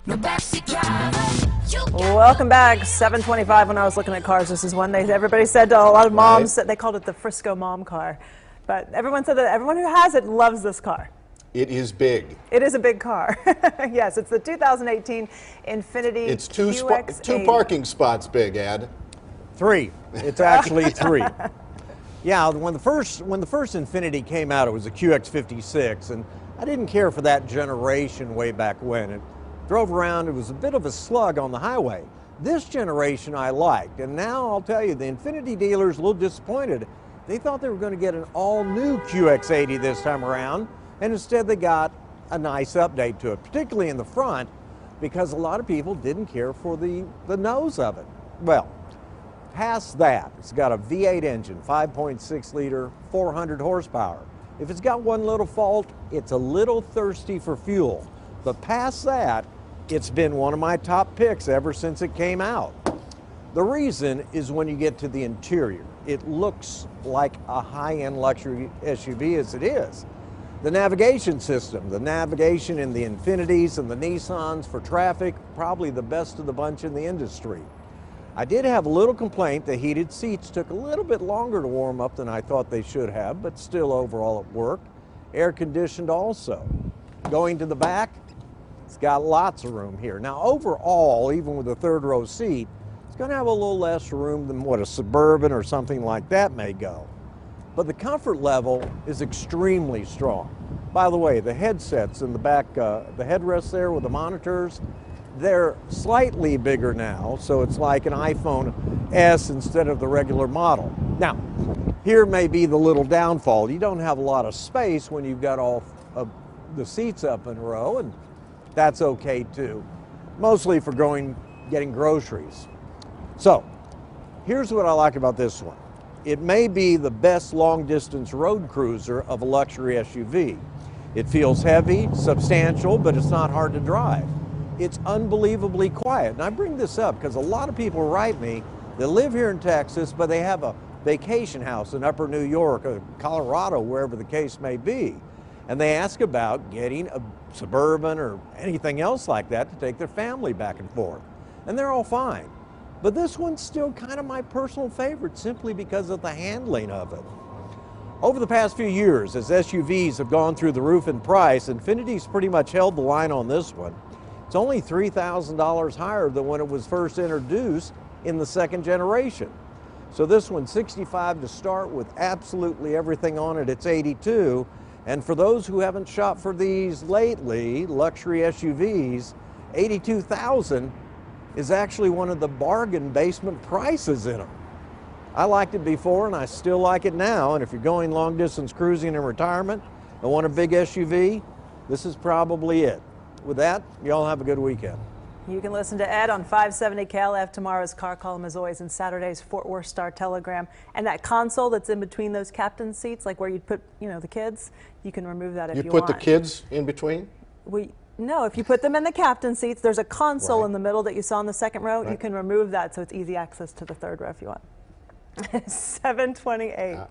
Welcome back. 7:25. When I was looking at cars, this is one everybody said to a lot of moms that they called it the Frisco mom car. But everyone said that everyone who has it loves this car. It is big. It is a big car. Yes, it's the 2018 Infiniti It's QX. two parking spots big, Ed. 3. It's actually 3. Yeah, when the first Infiniti came out, it was a QX56, and I didn't care for that generation way back when. It drove around, it was a bit of a slug on the highway. This generation I liked, and now I'll tell you, the Infiniti dealers a little disappointed. They thought they were going to get an all-new QX80 this time around, and instead they got a nice update to it, particularly in the front, because a lot of people didn't care for the nose of it. Well, past that, it's got a V8 engine, 5.6 liter, 400 horsepower. If it's got one little fault, it's a little thirsty for fuel. But past that, it's been one of my top picks ever since it came out. The reason is when you get to the interior. It looks like a high-end luxury SUV as it is. The navigation system, the navigation in the Infinitis and the Nissans for traffic, probably the best of the bunch in the industry. I did have a little complaint. The heated seats took a little bit longer to warm up than I thought they should have, but still overall it worked. Air conditioned also. Going to the back, it's got lots of room here. Now overall, even with a third row seat, it's going to have a little less room than what a Suburban or something like that may go. But the comfort level is extremely strong. By the way, the headsets in the back, the headrests there with the monitors, they're slightly bigger now, so it's like an iPhone S instead of the regular model. Now, here may be the little downfall. You don't have a lot of space when you've got all of the seats up in a row, and that's okay too, mostly for getting groceries. So, here's what I like about this one. It may be the best long-distance road cruiser of a luxury SUV. It feels heavy, substantial, but it's not hard to drive. It's unbelievably quiet. And I bring this up because a lot of people write me that live here in Texas, but they have a vacation house in Upper New York or Colorado, wherever the case may be. And they ask about getting a Suburban or anything else like that to take their family back and forth. And they're all fine. But this one's still kind of my personal favorite simply because of the handling of it. Over the past few years, as SUVs have gone through the roof in price, Infiniti's pretty much held the line on this one. It's only $3,000 higher than when it was first introduced in the second generation. So this one's $65,000 to start with absolutely everything on it. It's $82,000. And for those who haven't shopped for these lately, luxury SUVs, $82,000 is actually one of the bargain basement prices in them. I liked it before and I still like it now, and if you're going long distance cruising in retirement and want a big SUV, this is probably it. With that, y'all have a good weekend. You can listen to Ed on 570 KLF, tomorrow's car column as always, and Saturday's Fort Worth Star-Telegram. And that console that's in between those captain seats, like where you'd put, the kids, you can remove that if you want. You put the kids in between? No, if you put them in the captain seats, there's a console in the middle that you saw in the second row. You can remove that so it's easy access to the third row if you want. 728.